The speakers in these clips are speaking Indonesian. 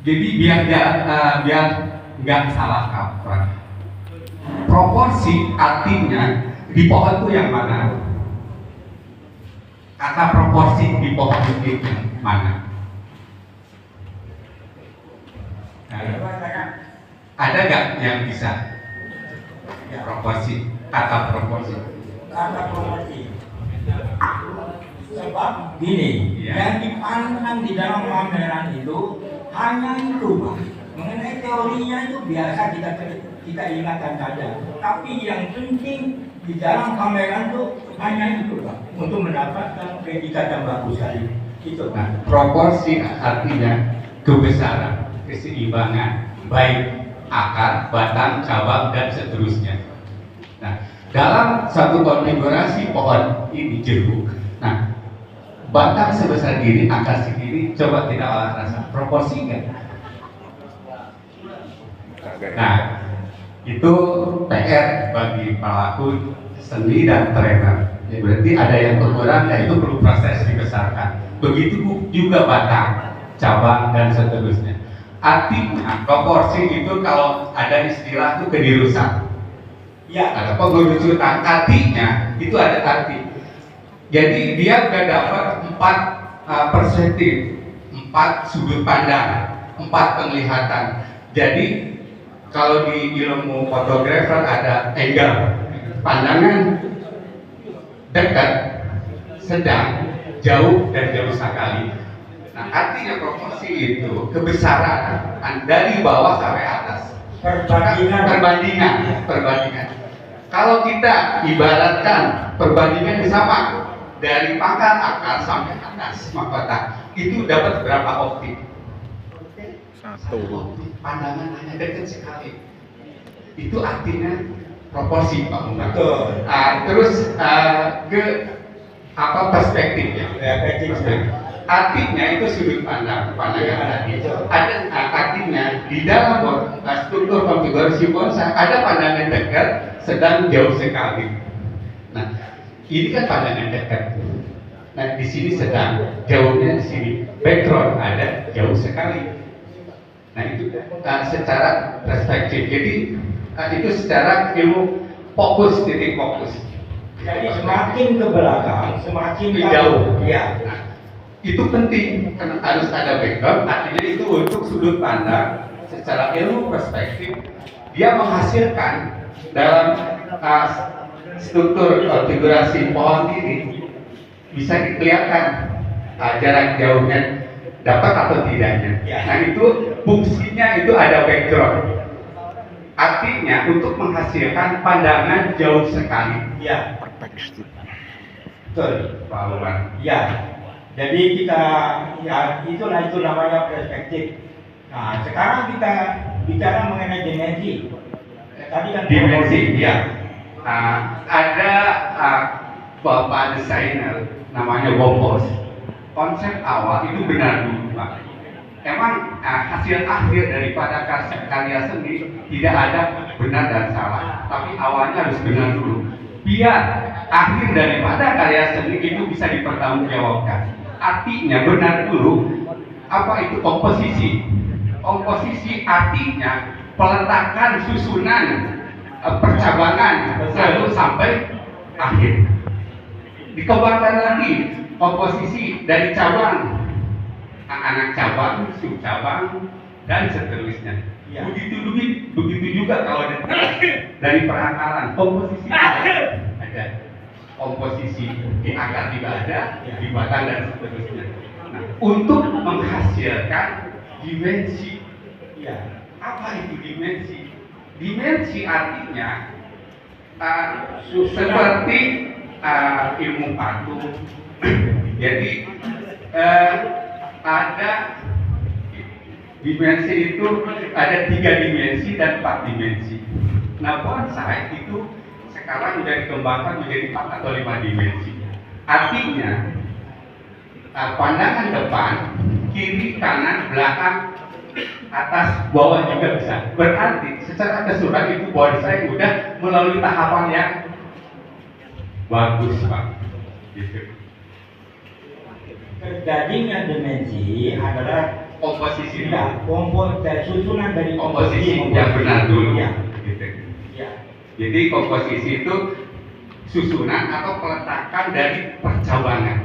Jadi biar nggak salah kaprah. Proporsi artinya di pohon itu yang mana? Kata proporsi di pohon itu yang mana? Ada nggak yang bisa? Proporsi, kata proporsi. Kata proporsi. Sebab gini, Ya. yang dipandang di dalam pameran itu hanya itu, Pak. Mengenai teorinya itu biasa kita ingatkan saja. Tapi yang penting di dalam pameran itu hanya itu, Pak, untuk mendapatkan predikat yang bagus tadi. Itu. Nah, proporsi artinya kebesaran, keseimbangan, baik akar, batang, cabang, dan seterusnya. Nah, dalam satu konfigurasi pohon ini jeruk, nah, batang sebesar ini, akar segini, coba kita olah rasa, proporsi nggak? Nah, itu PR bagi pelaku seni dan trainer. Ya, berarti ada yang kurang, ya itu perlu proses dibesarkan. Begitu juga batang, cabang, dan seterusnya. Artinya proporsi itu kalau ada istilah itu kedirusan. Ya. Ada pengerucutan, artinya itu ada arti. Jadi dia udah dapat 4 perspektif, 4 sudut pandang, 4 penglihatan. Jadi kalau di ilmu fotografer ada angle, pandangan dekat, sedang, jauh, dan jauh sekali. Nah, artinya proporsi itu kebesaran dari bawah sampai atas. Perbandingan. Kalau kita ibaratkan perbandingan sama dari pangkal akar sampai atas mahkota, itu dapat berapa optik? Satu. Pandangan hanya dekat sekali. Itu artinya proporsi, Pak Umar. Betul. Terus ke perspektifnya? Perspektif. Artinya itu sudut pandangan tadi. Ada artinya di dalam struktur konfigurasi bonsai ada pandangan dekat, sedang, jauh sekali. Nah, ini kan pandangan dekat. Nah, di sini sedang, jauhnya di sini. Background ada, jauh sekali. Nah, itu secara perspektif. Jadi itu secara ilmu fokus, titik fokus. Jadi semakin ke belakang, semakin jauh. Ya. Nah, itu penting karena harus ada background. Artinya itu untuk sudut pandang secara ilmu perspektif dia menghasilkan dalam struktur konfigurasi pohon ini bisa kelihatan jarak jauhnya dapat atau tidaknya. Nah, itu fungsinya itu ada background. Artinya untuk menghasilkan pandangan jauh sekali. Ya. Betul, Pak Umar. Ya. Jadi kita itu namanya perspektif. Nah, sekarang kita bicara mengenai dimensi. Tadi kan dimensi, ya. Ada bapak desainer namanya Bompos. Konsep awal itu benar dulu, Pak. Emang hasil akhir daripada karya seni tidak ada benar dan salah, tapi awalnya harus benar dulu. Biar akhir daripada karya seni itu bisa dipertanggungjawabkan. Artinya benar dulu. Apa itu komposisi? Komposisi artinya peletakan susunan percabangan satu sampai akhir. Dikembangkan lagi komposisi dari cabang, anak cabang, subcabang, dan seterusnya. Ya. Begitu juga kalau dari perakaran komposisi ada komposisi di akar juga ada, di batang dan seterusnya. Nah, untuk menghasilkan dimensi, ya, apa itu dimensi? Dimensi artinya seperti ilmu patung. Jadi ada dimensi itu ada 3 dimensi dan 4 dimensi. Nah, bonsai itu sekarang sudah dikembangkan menjadi 4 atau 5 dimensi. Artinya pandangan depan, kiri, kanan, belakang, atas, bawah juga bisa. Berarti secara keseluruhan itu bonsai sudah melalui tahapan yang bagus, Pak. Gitu. Terjadinya dimensi adalah komposisi dulu. Ya, susunan dari Komposisi yang benar dulu. Ya. Gitu. Ya. Jadi komposisi itu susunan atau peletakan dari percabangan.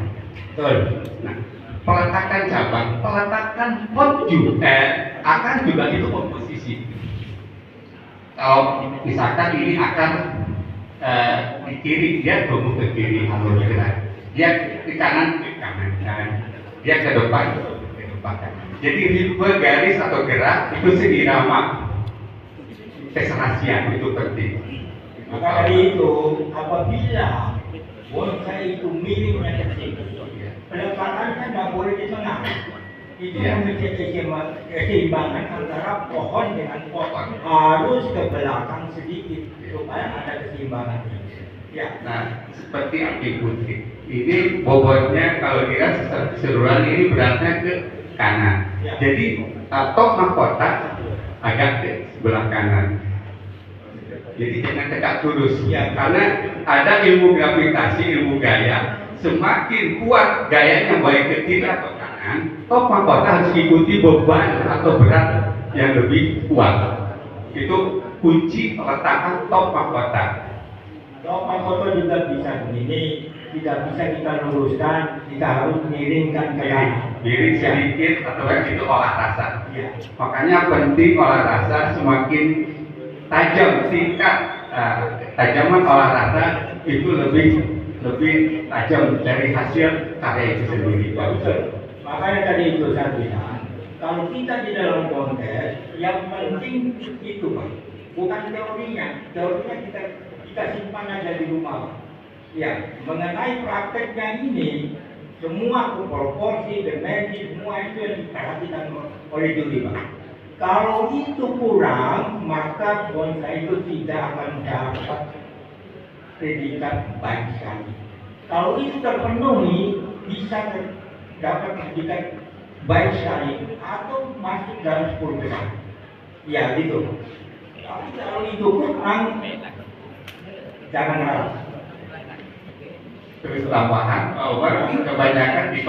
Betul. Nah, peletakan cabang, peletakan pot juga, akar juga itu komposisi. Kalau misalkan ini akar di kiri, dia tumbuh ke kiri alur gerak. Dia ke kanan, dia ke depan. Jadi ritme garis atau gerak itu seirama keserasian itu penting. Maka dari itu, apabila bonsai itu miringnya kecil, peletakannya tidak boleh di tengah. Itu memiliki keseimbangan antara pohon dengan pohon, harus ke belakang sedikit supaya ada keseimbangan. Ya. Nah, seperti api putih. Ini bobotnya kalau dilihat keseluruhan ini beratnya ke kanan. Ya. Jadi top mahkota agak ke sebelah kanan. Jadi jangan tegak lurus. Ya. Karena ada ilmu gravitasi, ilmu gaya. Semakin kuat gayanya baik ke kiri atau kanan, top mahkota harus ikuti beban atau berat yang lebih kuat. Itu kunci peletakan top mahkota. Top mahkota juga bisa begini, tidak bisa kita luruskan, kita harus miringkan ke kanan. Miring sedikit atau itu olah rasa. Ya. Makanya penting olah rasa semakin tajam tingkat tajaman olah rasa itu lebih tajam dari hasil karya itu sendiri. Ya, betul. Makanya tadi itu saya bilang, kalau kita di dalam kontes, yang penting itu Pak, bukan teorinya. Teorinya kita simpan aja di rumah Pak. Ya, mengenai prakteknya ini, semua proporsi, dimensi, semua itu yang diperhatikan oleh juri Pak. Kalau itu kurang, maka bonsai itu tidak akan dapat predikat baik sekali. Kalau itu terpenuhi, bisa dapat predikat baik sekali atau masuk dalam 10 besar. Ya gitu. Tapi kalau itu kurang, jangan harap. Terus tambahan, kebanyakan di